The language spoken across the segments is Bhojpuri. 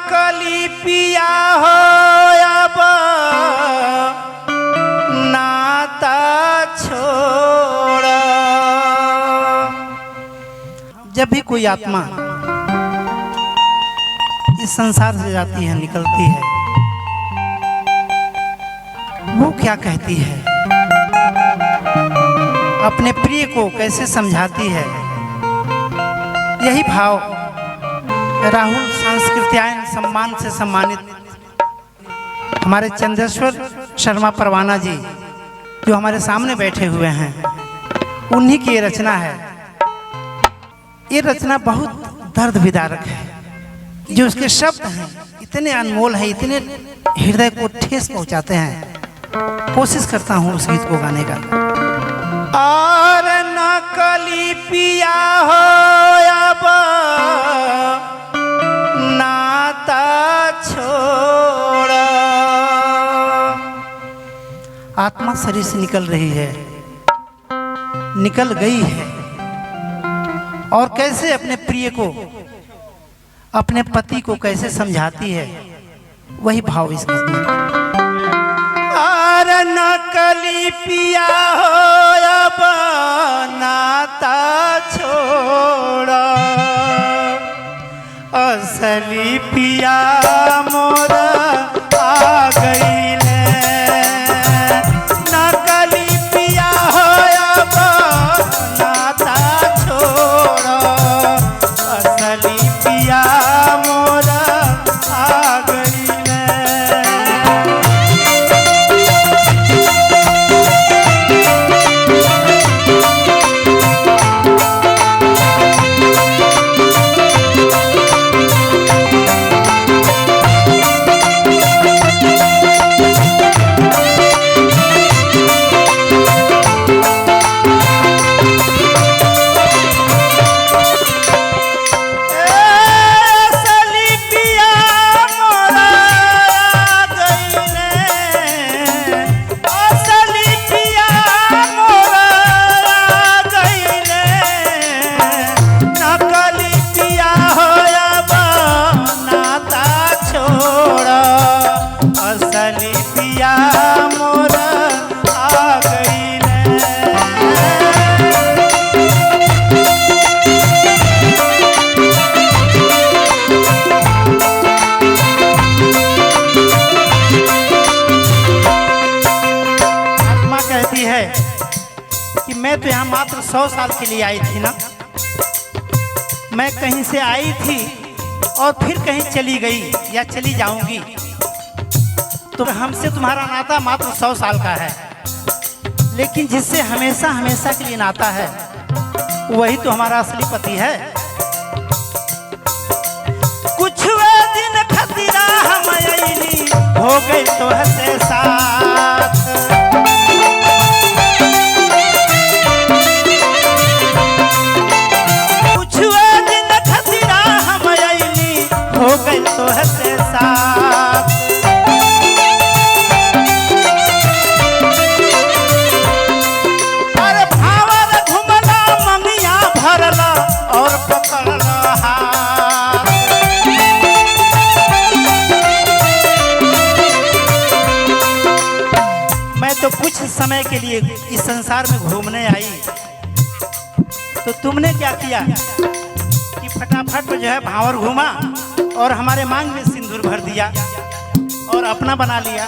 नकली पिया हो अब नाता छोड़। जब भी कोई आत्मा इस संसार से जाती है, निकलती है, वो क्या कहती है, अपने प्रिय को कैसे समझाती है, यही भाव राहुल सांस्कृत्यायन सम्मान से सम्मानित हमारे चंद्रेश्वर शर्मा परवाना जी जो हमारे सामने बैठे हुए हैं, उन्हीं की ये रचना है। ये रचना बहुत दर्द विदारक है। जो उसके शब्द हैं इतने अनमोल हैं, इतने हृदय को ठेस पहुंचाते हैं। कोशिश करता हूं उस गीत को गाने का। और नकली पिया हो अब नाता छोड़। आत्मा शरीर से निकल रही है, निकल गई है, और कैसे अपने प्रिय को, अपने पति को कैसे समझाती है, वही भाव इस गीत में। और नकली पिया हो अब नाता छोड़, असली पिया मोरा आ गईले। नकली पिया हो अब नाता छोड़, असली पिया मोरा आ गईले। मैं तो यहाँ मात्र 100 साल के लिए आई थी ना। मैं कहीं से आई थी और फिर कहीं चली गई या चली जाऊंगी, तो हमसे तुम्हारा नाता मात्र 100 साल का है। लेकिन जिससे हमेशा हमेशा के लिए नाता है, वही तो हमारा असली पति है। कुछ वे दिन खतीरा हम अइली, हो गई तो हसे साथ। हो गई तो हसे साथ। अरे भावर घुमला मंगिया भरला और पकड़ला हाथ। मैं तो कुछ समय के लिए इस संसार में घूमने आई, तो तुमने क्या किया कि फटाफट जो है भावर घूमा और हमारे मांग में सिंदूर भर दिया और अपना बना लिया।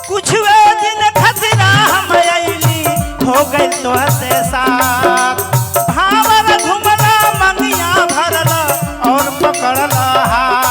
कुछ वे दिन खतरा हम अइली, हो गई तो हसे साथ। भावर घुमला मंगिया भरला और पकड़ला हाथ।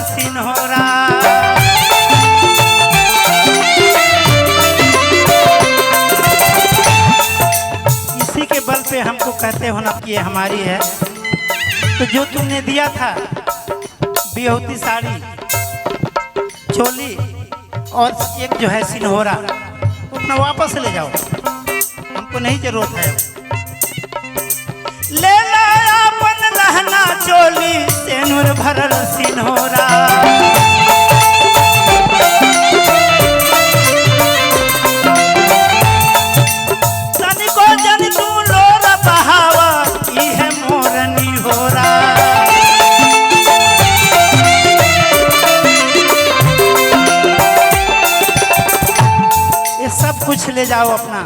सिन्होरा। इसी के बल पे हमको कहते हो ना कि ये हमारी है। तो जो तुमने दिया था बिहुती साड़ी, चोली और एक जो है सिन्होरा, अपना वापस ले जाओ, हमको नहीं जरूरत है। ले लाया अपन लहंगा चोली, सेनुर भरल सिन्होरा। तनिको जन तू लोर बहावा, ई है मोरनी होरा। ये सब कुछ ले जाओ अपना,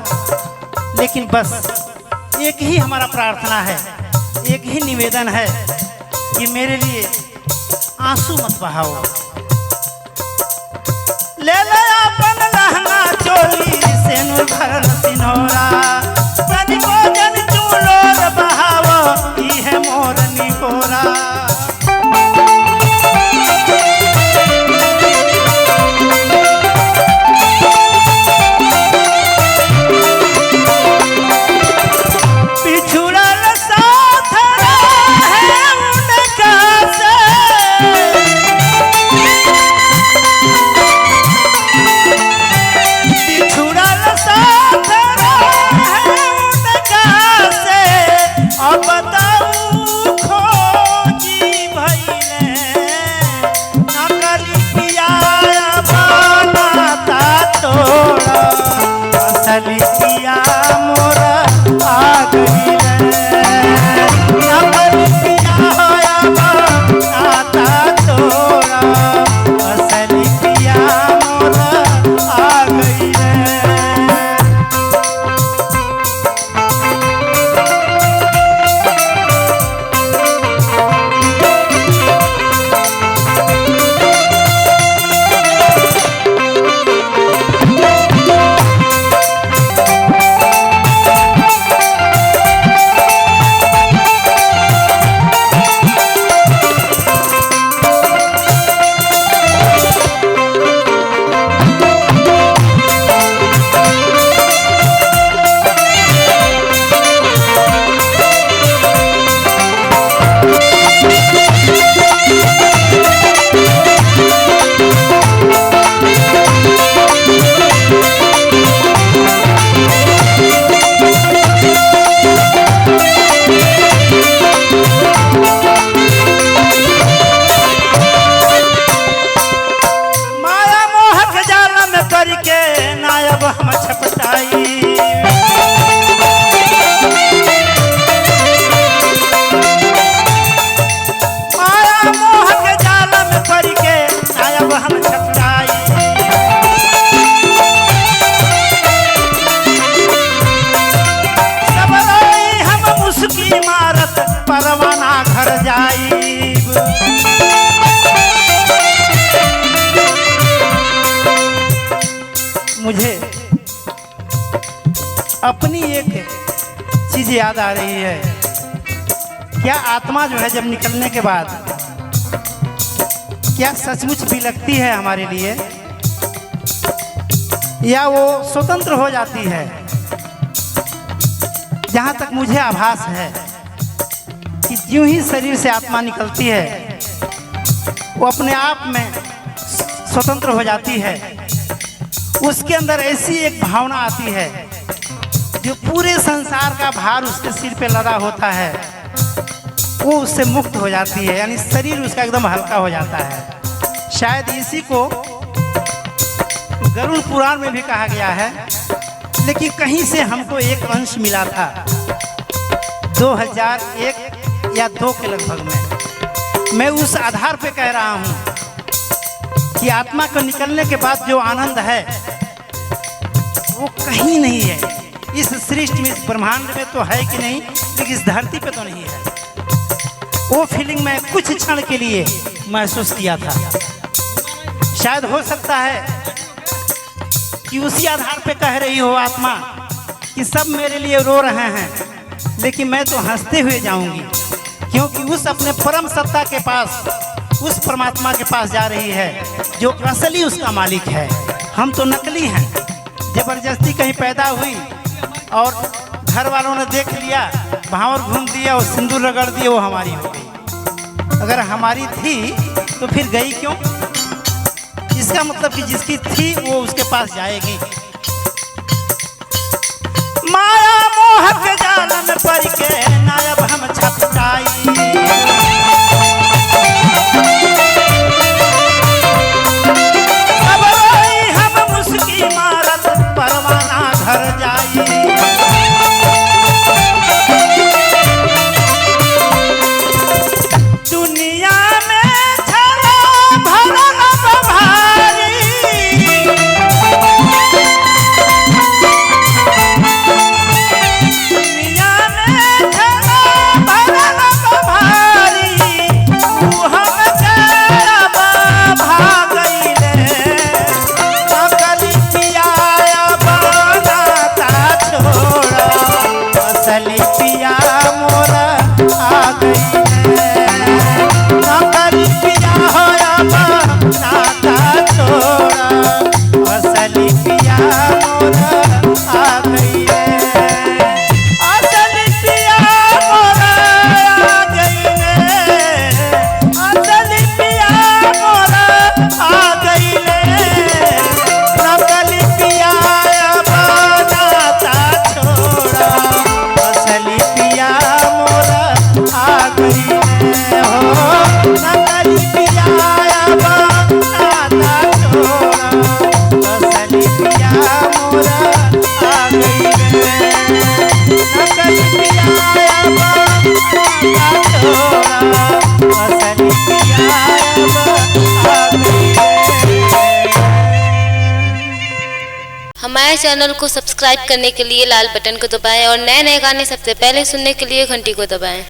लेकिन बस एक ही हमारा प्रार्थना है, एक ही निवेदन है कि मेरे लिए आंसू मत बहाओ। ले ले अपन लहंगा चोली, सेनुर भरल सिन्होरा। तनिको जन तू लोर बहाओ, ई है मोरनी होरा। मुझे अपनी एक चीज याद आ रही है। क्या आत्मा जो है जब निकलने के बाद क्या सचमुच बिलखती है हमारे लिए, या वो स्वतंत्र हो जाती है? जहाँ तक मुझे आभास है कि यूं ही शरीर से आत्मा निकलती है, वो अपने आप में स्वतंत्र हो जाती है। उसके अंदर ऐसी एक भावना आती है जो पूरे संसार का भार उसके सिर पे लदा होता है, वो उससे मुक्त हो जाती है, यानी शरीर उसका एकदम हल्का हो जाता है। शायद इसी को गरुड़ पुराण में भी कहा गया है, लेकिन कहीं से हमको एक अंश मिला था 2001 या 2 के लगभग में। मैं उस आधार पे कह रहा हूँ कि आत्मा को निकलने के बाद जो आनंद है वो कहीं नहीं है। इस सृष्टि में, इस ब्रह्मांड में तो है कि नहीं, लेकिन इस धरती पे तो नहीं है। वो फीलिंग मैं कुछ क्षण के लिए महसूस किया था। शायद हो सकता है कि उसी आधार पे कह रही हो आत्मा कि सब मेरे लिए रो रहे हैं, लेकिन मैं तो हंसते हुए जाऊंगी, क्योंकि उस अपने परम सत्ता के पास उस परमात्मा के पास जा रही है जो असली उसका मालिक है। हम तो नकली हैं। जबरदस्ती कहीं पैदा हुई और घर वालों ने देख लिया, भावर घूम दिया और सिंदूर रगड़ दिया, वो हमारी हो गई। अगर हमारी थी तो फिर गई क्यों? इसका मतलब कि जिसकी थी वो उसके पास जाएगी। माया मोह के जाल में पड़ के नायब हम छपटाई, अब रोई हम मुस्की मारत परवाना घर जाई। दुनिया में छला भरल भारी, दुनिया में छला भरल भारी, तू हम जब भाग गईले, नकली पिया बनाता छोड़ा, असली पिया मोरा आ गईले, नकली पिया होया बनाता छोड़ा, असली पिया मोरा आ गईले, असली पिया मोरा आ गईले, असली पिया मोरा आ गईले, नकली पिया बनाता छोड़ा, असली पिया मोरा आ गईले हो, नकली पिया बनाता छोड़ा, असली पिया मोरा आ गईले, नकली पिया बनाता छोड़ा, असली पिया आ गईले। हमारे चैनल को सब्सक्राइब करने के लिए लाल बटन को दबाएं और नए नए गाने सबसे पहले सुनने के लिए घंटी को दबाएं।